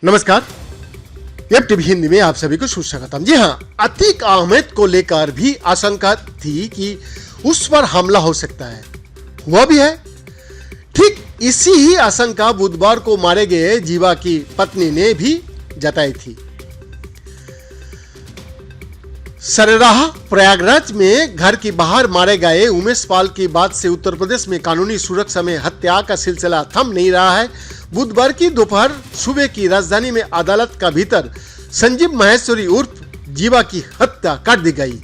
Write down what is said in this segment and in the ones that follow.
नमस्कार, FTV हिंदी में आप सभी को सुस्वागतम। जी हाँ, अतीक अहमद को लेकर भी आशंका थी कि उस पर हमला हो सकता है, हुआ भी है। ठीक इसी ही आशंका बुधवार को मारे गए जीवा की पत्नी ने भी जताई थी। सरेराह प्रयागराज में घर के बाहर मारे गए उमेश पाल की बात से उत्तर प्रदेश में कानूनी सुरक्षा में हत्या का सिलसिला थम नहीं रहा है। बुधवार की दोपहर सुबह की राजधानी में अदालत का भीतर संजीव महेश्वरी उर्फ जीवा की हत्या कर दी गई।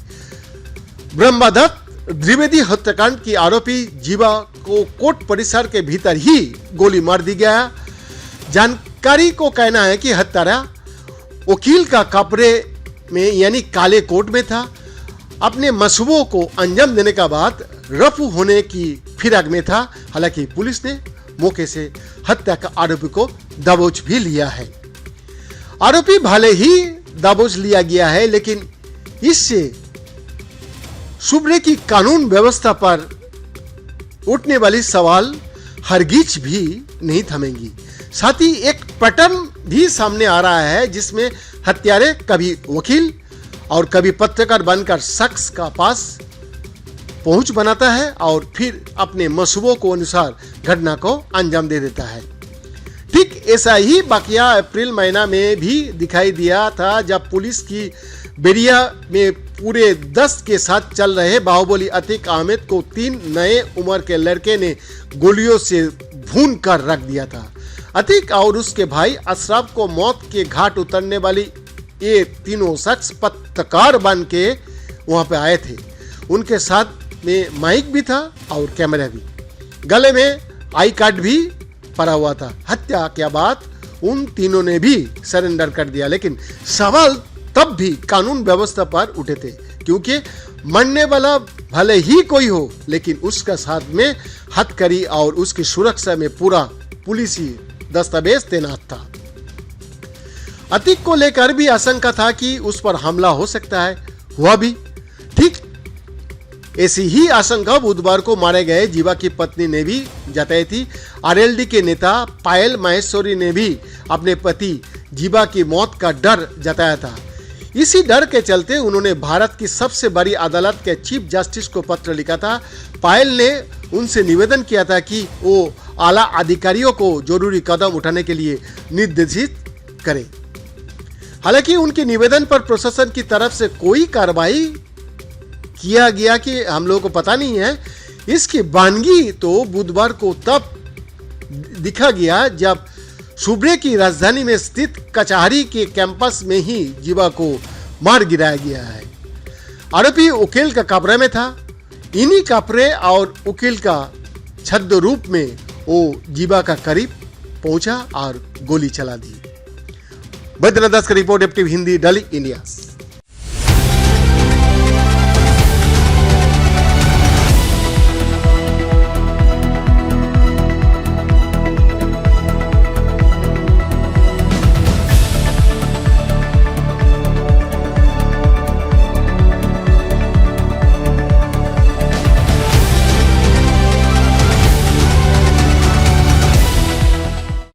ब्रह्मदत्त द्विवेदी हत्याकांड की आरोपी जीवा को कोर्ट परिसर के भीतर ही गोली मार दी गया। जानकारी को कहना है कि हत्यारा वकील का कपड़े में यानी काले कोट में था। अपने मंसूबों को अंजाम देने का बाद रफू होने की फिराक में था। हालांकि पुलिस ने मौके से हत्या का आरोपी को दबोच भी लिया है। आरोपी भले ही दबोच लिया गया है, लेकिन इससे सूबे की कानून व्यवस्था पर उठने वाली सवाल हरगिज भी नहीं थमेंगी। साथ ही एक पैटर्न भी सामने आ रहा है, जिसमें हत्यारे कभी वकील और कभी पत्रकार बनकर शख्स का पास पहुंच बनाता है और फिर अपने मंसूबों को अनुसार घटना को अंजाम दे देता है। ठीक ऐसा ही वाकया अप्रैल महीना में भी दिखाई दिया था, जब पुलिस की बेरिया में पूरे 10 के साथ चल रहे बाहुबली अतीक अहमद को 3 नए उम्र के लड़के ने गोलियों से भून कर रख दिया था। अतीक और उसके भाई अशरफ को मौत के घाट उतरने वाली ये तीनों शख्स पत्रकार बन के वहां पे आए थे। उनके साथ में माइक भी था और कैमरा भी, गले में आई कार्ड भी पड़ा हुआ था। हत्या के बाद उन तीनों ने भी सरेंडर कर दिया, लेकिन सवाल तब भी कानून व्यवस्था पर उठे थे, क्योंकि मरने वाला भले ही कोई हो, लेकिन उसका साथ में हथकड़ी और उसकी सुरक्षा में पूरा पुलिसी दस्तावेज तैनात था। अतीक को लेकर भी आशंका था कि उस पर हमला हो सकता है, हुआ भी। ठीक ऐसी ही आशंका बुधवार को मारे गए जीवा की पत्नी ने भी जताई थी। आरएलडी के नेता पायल महेश्वरी ने भी अपने पति जीवा की मौत का डर जताया था। इसी डर के चलते उन्होंने भारत की सबसे बड़ी अदालत के चीफ जस्टिस को पत्र लिखा था। पायल ने उनसे निवेदन किया था कि वो आला अधिकारियों को जरूरी कदम उठाने के लिए निर्देशित करें। हालांकि उनके निवेदन पर प्रशासन की तरफ से कोई कार्रवाई किया गया कि हम लोगों को पता नहीं है। इसकी वानगी तो बुधवार को तब दिखा गया जब सूबे की राजधानी में स्थित कचहरी के कैंपस में ही जीवा को मार गिराया गया है। आरोपी वकील का कपड़े में था। इन्हीं कपड़े और वकील का छद्म रूप में वो जीवा का करीब पहुंचा और गोली चला दी। बैद्यनाथ दास का report, FTV Hindi, Delhi, India.